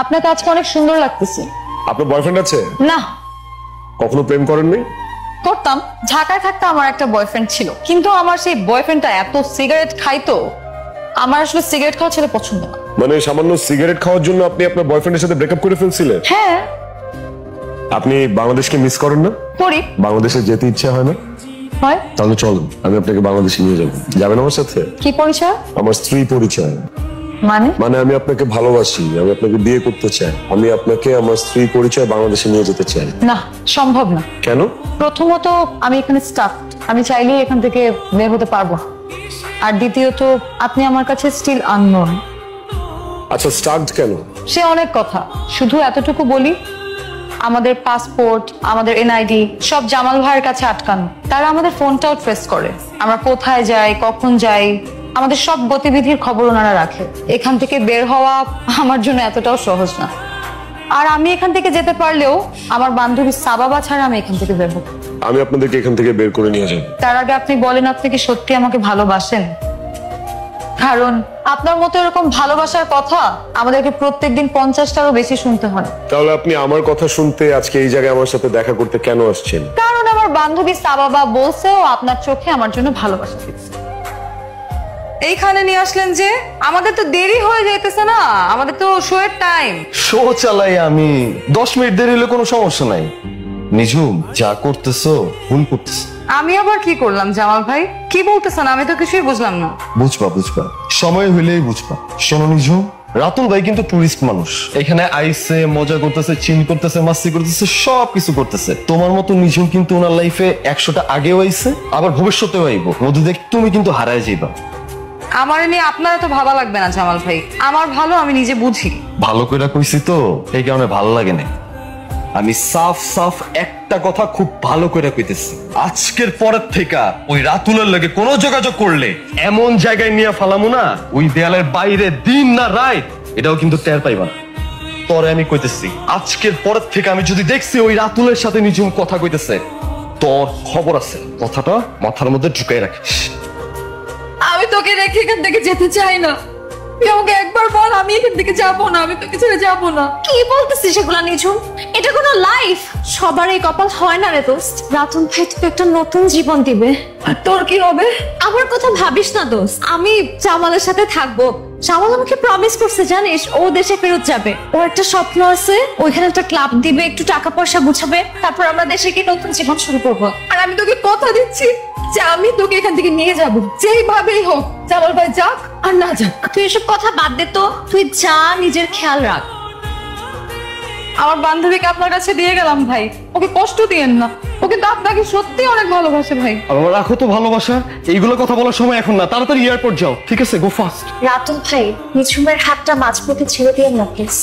আপনাকে আজকে অনেক সুন্দর লাগতেছে। আপনার বয়ফ্রেন্ড আছে? না। কখনো প্রেম করেননি? করতাম, ঢাকায় থাকতে আমার একটা বয়ফ্রেন্ড ছিল, কিন্তু আমার সেই বয়ফ্রেন্ডটা এত সিগারেট খাইতো, আমার আসলে সিগারেট খাওয়া ছেলে পছন্দ না। মানে সামান্য সিগারেট খাওয়ার জন্য আপনি আপনার বয়ফ্রেন্ডের সাথে ব্রেকআপ করে ফেলছিলেন? হ্যাঁ। আপনি বাংলাদেশকে মিস করেন না? করি। বাংলাদেশে যেতে ইচ্ছা হয় না? হয়। তাহলে চলুন, আমি আপনাকে বাংলাদেশে নিয়ে যাবো। যাবেন আমার সাথে? কি পরিচয়? আমার স্ত্রী পরিচয়। মানে আমি আপনাকে ভালোবাসি, আমি আপনাকে বিয়ে করতে চাই, আমি আপনাকে আমার স্ত্রী পরিচয় বাংলাদেশে নিয়ে যেতে চাই। না, সম্ভব না। কেন? প্রথমত আমি এখানে স্টাফ, আমি চাইলেই এখান থেকে বের হতে পারবো। আর দ্বিতীয়ত আপনি আমার কাছে স্টিল আননোন। আচ্ছা, স্টাকড কেন? সে অনেক কথা, শুধু এতটুকু বলি, আমাদের পাসপোর্ট, আমাদের এনআইডি সব জামাল ভাইয়ের কাছে আটকানো। তারা আমাদের ফোনটাও ট্রেস করে, আমরা কোথায় যাই, কখন যাই, আমাদের সব গতিবিধির খবর ওনারা রাখে। এখান থেকে বের হওয়া আমার জন্য এতটাও সহজ না। আর আমি এখান থেকে যেতে পারলেও আমার বান্ধবী সাবাবা ছাড়া আমি এখান থেকে বের হব। আমি আপনাদেরকে এখান থেকে বের করে নিয়ে যাব। তার আগে আপনি বলেন, আপনি কি সত্যি আমাকে ভালোবাসেন? কারণ আপনার মতো এরকম ভালোবাসার কথা আমাদেরকে প্রত্যেকদিন 50টারও বেশি শুনতে হয়। তাহলে আপনি আমার কথা শুনতে আজকে এই জায়গায় আমার সাথে দেখা করতে কেন আসছেন? কারণ আমার বান্ধবী সাবাবা বলছে ও আপনার চোখে আমার জন্য ভালোবাসা দিচ্ছে। এইখানে নিয়ে আসলেন যে? আমাদের তো দেরি হয়ে যাইতেছে না, আমাদের তো শো এর টাইম। শো চালাই আমি, 10 মিনিট দেরি হলে কোনো সমস্যা নাই। নিঝুম, যা করতেছো ভুল করতেছো। আমি আবার কি করলাম জামাল ভাই? কি বলতেছেন? আমি তো কিছুই বুঝলাম না। বুঝবা, সময় হইলেই বুঝবা। শোনো নিঝুম, রাতুল ভাই কিন্তু টুরিস্ট মানুষ, এখানে আইসে মজা করতেছে, চিল করতেছে, মাস্তি করতেছে, সবকিছু করতেছে। তোমার মতো নিঝুম কিন্তু ওনার লাইফে 100টা আগেও আইছে, আবার ভবিষ্যতেও আইব। মধু দেখ, তুমি কিন্তু হারায় যাইবা। আমার নিয়ে আপনারা তো ভাবা লাগবে না জামাল ভাই, আমার ভালো আমি নিজে বুঝি। ভালো করে কইছি তো, এই কারণে ভালো লাগে না। আমি সাফ একটা কথা খুব ভালো করে কইতেছি, আজকের পরের থেকে ওই রাতুলের লগে কোনো যোগাযোগ করলে এমন জায়গায় নিয়ে ফালামু না, ওই দেয়ালের বাইরে দিন না রাত এটাও কিন্তু টের পাইবা না। তোরে আমি কইতেছি, আজকের পরের থেকে আমি যদি দেখছি ওই রাতুলের সাথে নিঝুম কথা কইতেছে, তোর খবর আছে, কথাটা মাথার মধ্যে ঢুকাই রাখিস। আমি তোকে রেখে এখান থেকে যেতে চাই না। তুই আমাকে একবার বল, আমি এখান থেকে যাবো না, আমি তোকে ছেড়ে যাবো না। কি বলতেছিস সেগুলা নিঝুম? এটা কোনো লাইফ? সবার এই কপাল হয় না রে দোস্ত। রাতুল ভাই তোকে একটা নতুন জীবন দিবে। আর তোর কি হবে? আমার কথা ভাবিস না দোস্ত, আমি জামালের সাথে থাকবো। জামাল আমাকে প্রমিস করছে জানিস, ও দেশে ফেরত যাবে। ওর একটা স্বপ্ন আছে, ওইখানে একটা ক্লাব দিবে, একটু টাকা পয়সা গুছাবে, তারপর আমরা দেশে গিয়ে নতুন জীবন শুরু করবো। আর আমি তোকে কথা দিচ্ছি যে আমি তোকে এখান থেকে নিয়ে যাবো, যেইভাবেই হোক। জামাল ভাই যাক আর না যাক। তুই এসব কথা বাদ দে তো, তুই যা, নিজের খেয়াল রাখ। আমার বান্ধবীকে আপনার কাছে দিয়ে গেলাম ভাই, ওকে কষ্ট দিয়েন না। ওকে তো আপনাকে সত্যি অনেক ভালোবাসে ভাই। রাখো তো ভালোবাসা, এইগুলো কথা বলার সময় এখন না, তাড়াতাড়ি এয়ারপোর্ট যাও। ঠিক আছে, গো ফাস্ট। রাতুল ভাই, নিঝুমের হাতটা মাঝপথে ছেড়ে দিয়ে না প্লিজ।